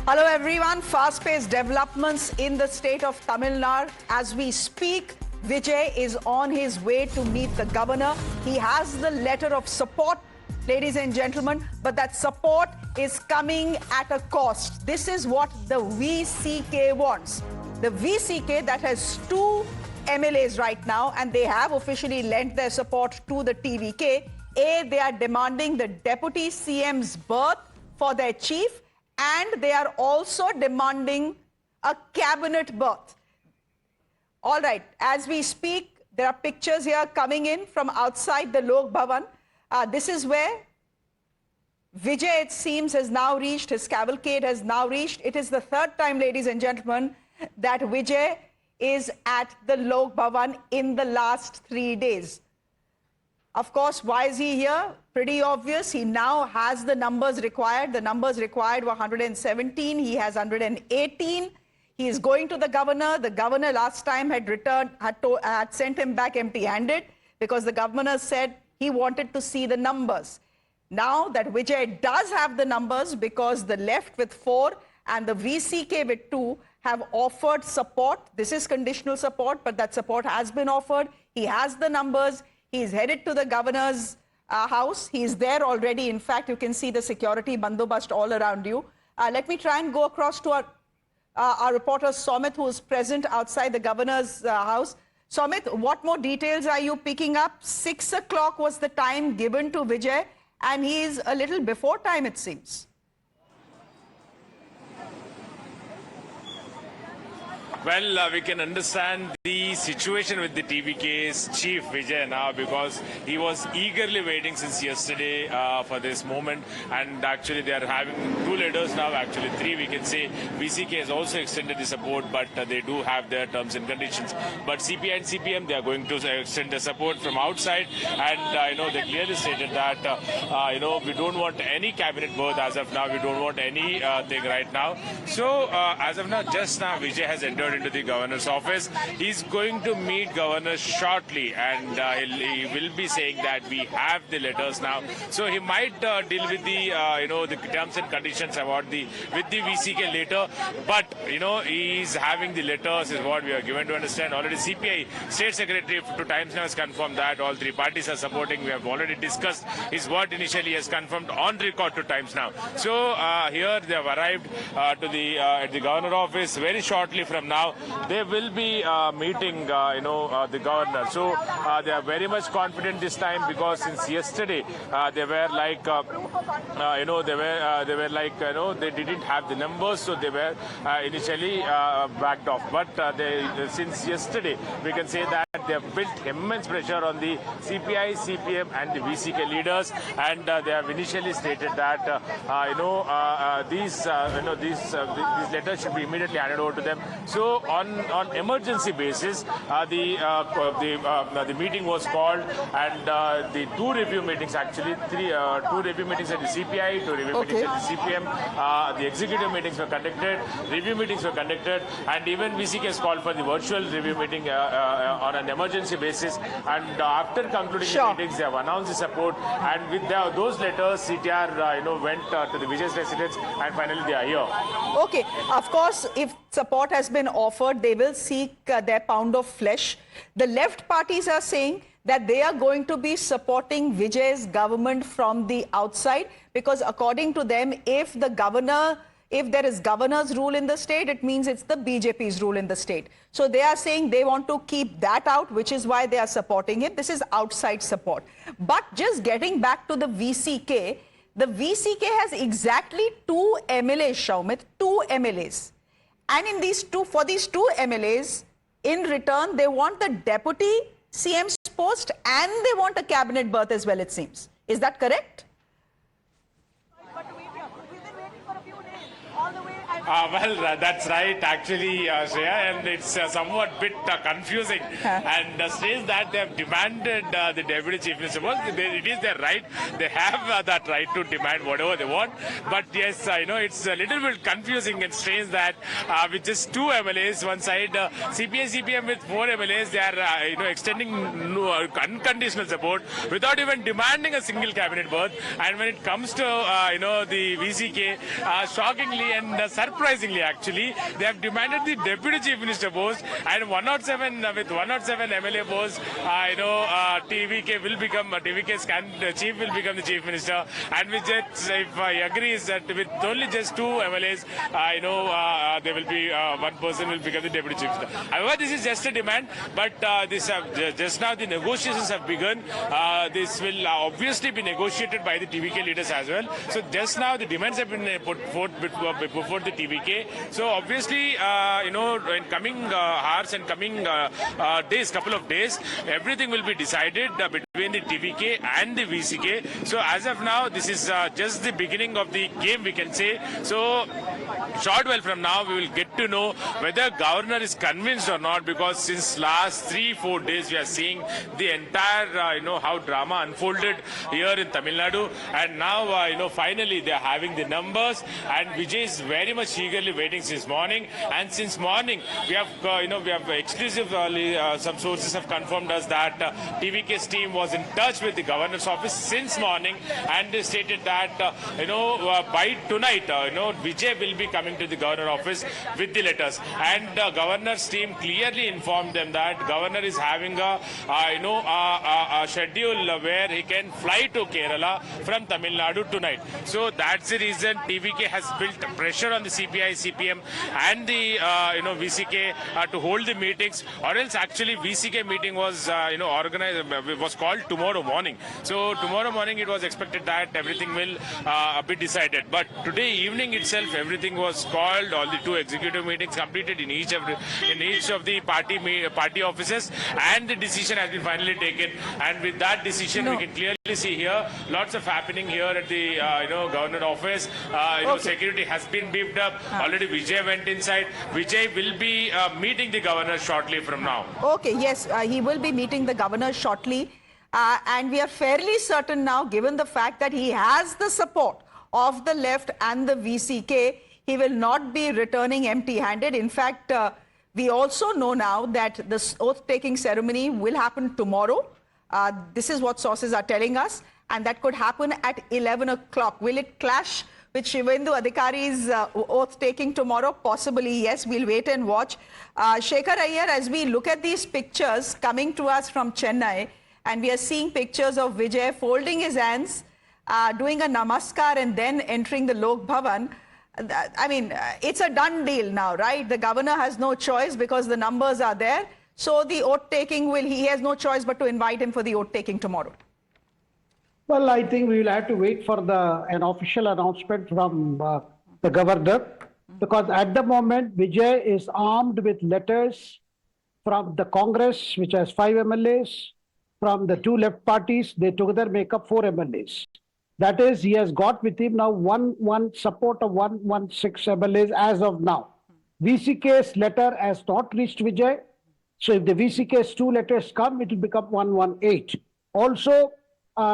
Hello everyone, fast-paced developments in the state of Tamil Nadu. As we speak, Vijay is on his way to meet the governor. He has the letter of support, ladies and gentlemen, but that support is coming at a cost. This is what the VCK wants. The VCK that has two MLAs right now, and they have officially lent their support to the TVK. They are demanding the Deputy CM's berth for their chief, and they are also demanding a cabinet berth. All right, as we speak, there are pictures here coming in from outside the Lok Bhavan. This is where Vijay, it seems, has now reached, his cavalcade has now reached. It is the third time, ladies and gentlemen, that Vijay is at the Lok Bhavan in the last 3 days. Of course, why is he here? Pretty obvious. He now has the numbers required. The numbers required were 117. He has 118. He is going to the governor. The governor last time had sent him back empty-handed because the governor said he wanted to see the numbers. Now that Vijay does have the numbers, because the left with 4 and the VCK with 2 have offered support. This is conditional support, but that support has been offered. He has the numbers. He is headed to the governor's house. He is there already. In fact, you can see the security bandobast all around you. Let me try and go across to our reporter Somit, who is present outside the governor's house. Somit, what more details are you picking up? 6 o'clock was the time given to Vijay, and he is a little before time, it seems. Well, we can understand the situation with the TVK's chief Vijay now, because he was eagerly waiting since yesterday for this moment, and actually they are having 2 letters now, actually 3 we can say. VCK has also extended the support, but they do have their terms and conditions. But CPI and CPM, they are going to extend the support from outside, and they clearly stated that we don't want any cabinet berth as of now. We don't want any thing right now. So as of now, just now Vijay has entered into the governor's office. He's going to meet governor shortly, and he will be saying that we have the letters now. So he might deal with the the terms and conditions about with the VCK later. But he's having the letters is what we are given to understand. Already CPI State Secretary to Times Now has confirmed that all 3 parties are supporting. We have already discussed is what initially has confirmed on record to Times Now. So here they have arrived to the at the governor office. Very shortly from now they will be meeting the governor. So they are very much confident this time, because since yesterday they were like they didn't have the numbers, so they were initially backed off. But since yesterday we can say that they have built immense pressure on the CPI, CPM and the VCK leaders, and they have initially stated that these letters should be immediately handed over to them. So on emergency basis, the meeting was called, and the 2 review meetings, actually 2 review meetings at the CPI, 2 review meetings at the CPM, the executive meetings were conducted, review meetings were conducted, and even VCK has called for the virtual review meeting on an emergency basis. And after concluding the meetings, they have announced the support, and with those letters, CTR went to the Vijay's residence, and finally they are here. Okay, of course, if support has been offered, they will seek their pound of flesh. The left parties are saying that they are going to be supporting Vijay's government from the outside, because according to them, if there is governor's rule in the state, it means it's the BJP's rule in the state. So they are saying they want to keep that out, which is why they are supporting him. This is outside support. But just getting back to the VCK has exactly 2 MLAs, Shaumit, 2 MLAs. And in for these 2 MLAs, in return, they want the Deputy CM's post, and they want a cabinet berth as well, it seems. Is that correct? Well, that's right, actually, Shreya, and it's somewhat bit confusing. And says that they have demanded the Deputy Chief Minister. Well, it is their right. They have that right to demand whatever they want. But yes, it's a little bit confusing and strange that with just 2 MLAs, one side, CPI, CPM with 4 MLAs, they are extending unconditional support without even demanding a single cabinet berth. And when it comes to the VCK, shockingly and surprisingly, surprisingly actually, they have demanded the deputy chief minister post, and 107 with 107 MLA posts, TVK will become TVK's chief will become the chief minister, and with that, if I agrees that with only just 2 MLAs, there will be one person will become the deputy chief minister. However, this is just a demand, but just now the negotiations have begun. This will obviously be negotiated by the TVK leaders as well. So just now the demands have been put forth before the TVK. So obviously, in coming hours and coming days, couple of days, everything will be decided between the TVK and the VCK. So as of now, this is just the beginning of the game, we can say. So short while from now, we will get to know whether governor is convinced or not, because since last 3-4 days we are seeing the entire how drama unfolded here in Tamil Nadu, and now finally they are having the numbers, and Vijay is very much eagerly waiting since morning. And since morning we have exclusively some sources have confirmed us that TVK's team was in touch with the governor's office since morning, and they stated that by tonight Vijay will be coming to the governor office with the letters, and governor's team clearly informed them that governor is having a schedule where he can fly to Kerala from Tamil Nadu tonight. So that's the reason TVK has built pressure on the CPI, CPM and the VCK to hold the meetings, or else actually VCK meeting was organized, was called tomorrow morning. So tomorrow morning it was expected that everything will be decided, but today evening itself everything was called. All the 2 executive meetings completed in each of the party offices, and the decision has been finally taken. And with that decision, we can clearly see here lots of happening here at the governor office. Security has been beefed up. Already Vijay went inside. Vijay will be meeting the governor shortly from now. Okay, yes, he will be meeting the governor shortly. And we are fairly certain now, given the fact that he has the support of the left and the VCK, he will not be returning empty-handed. In fact, we also know now that this oath-taking ceremony will happen tomorrow. This is what sources are telling us, and that could happen at 11 o'clock. Will it clash with Shivendu Adhikari's oath-taking tomorrow? Possibly, yes. We'll wait and watch. Shekhar Iyer, as we look at these pictures coming to us from Chennai, and we are seeing pictures of Vijay folding his hands, doing a namaskar and then entering the Lok Bhavan. I mean, it's a done deal now, right? The governor has no choice because the numbers are there. So the oath-taking he has no choice but to invite him for the oath-taking tomorrow. Well, I think we will have to wait for an official announcement from the governor, because at the moment, Vijay is armed with letters from the Congress, which has 5 MLAs, from the 2 left parties. They together make up 4 MLAs. That is, he has got with him now support of 116 MLAs as of now. VCK's letter has not reached Vijay. So if the VCK's 2 letters come, it will become 118. Also,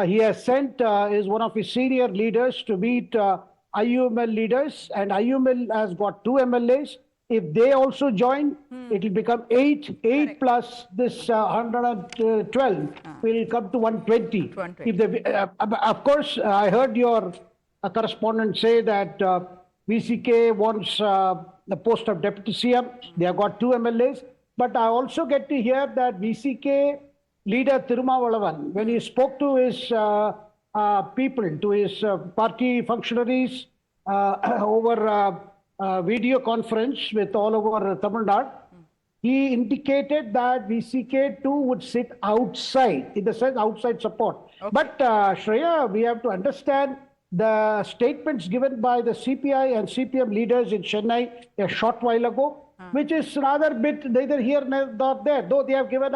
he has sent is one of his senior leaders to meet IUML leaders, and IUML has got 2 MLAs. If they also join, it will become 8. 8 plus this 112 will come to 120. Of course, I heard your correspondent say that VCK wants the post of deputy CM. They have got 2 MLAs. But I also get to hear that VCK leader Tirumavalavan, when he spoke to his people, to his party functionaries over video conference with all over Tamil Nadu, he indicated that VCK too would sit outside, in the sense outside support. Okay. But Shreya, we have to understand the statements given by the CPI and CPM leaders in Chennai a short while ago, which is rather bit neither here nor there, though they have given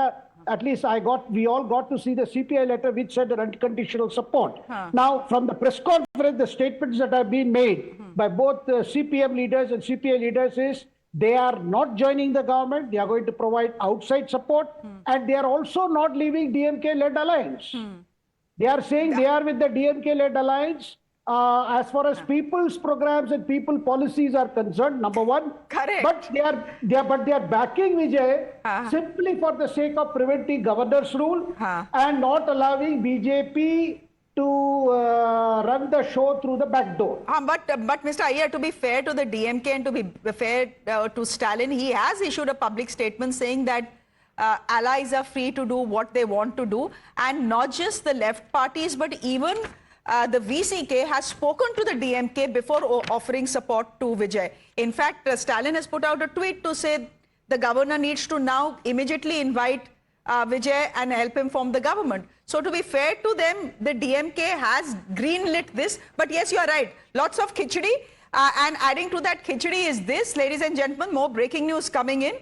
at least we all got to see the CPI letter which said an unconditional support. Now, from the press conference, the statements that have been made by both the CPM leaders and CPI leaders is they are not joining the government, they are going to provide outside support, and they are also not leaving DMK-led alliance. They are saying they are with the DMK-led alliance as far as people's programs and people policies are concerned, number one. Correct. But they are backing Vijay simply for the sake of preventing governor's rule and not allowing BJP to run the show through the back door. But Mr. Iyer, to be fair to the DMK and to be fair to Stalin, he has issued a public statement saying that allies are free to do what they want to do, and not just the left parties, but even the VCK has spoken to the DMK before offering support to Vijay. In fact, Stalin has put out a tweet to say the governor needs to now immediately invite Vijay and help him form the government. So to be fair to them, the DMK has greenlit this. But yes, you are right. Lots of khichdi. And adding to that khichdi is this, ladies and gentlemen, more breaking news coming in.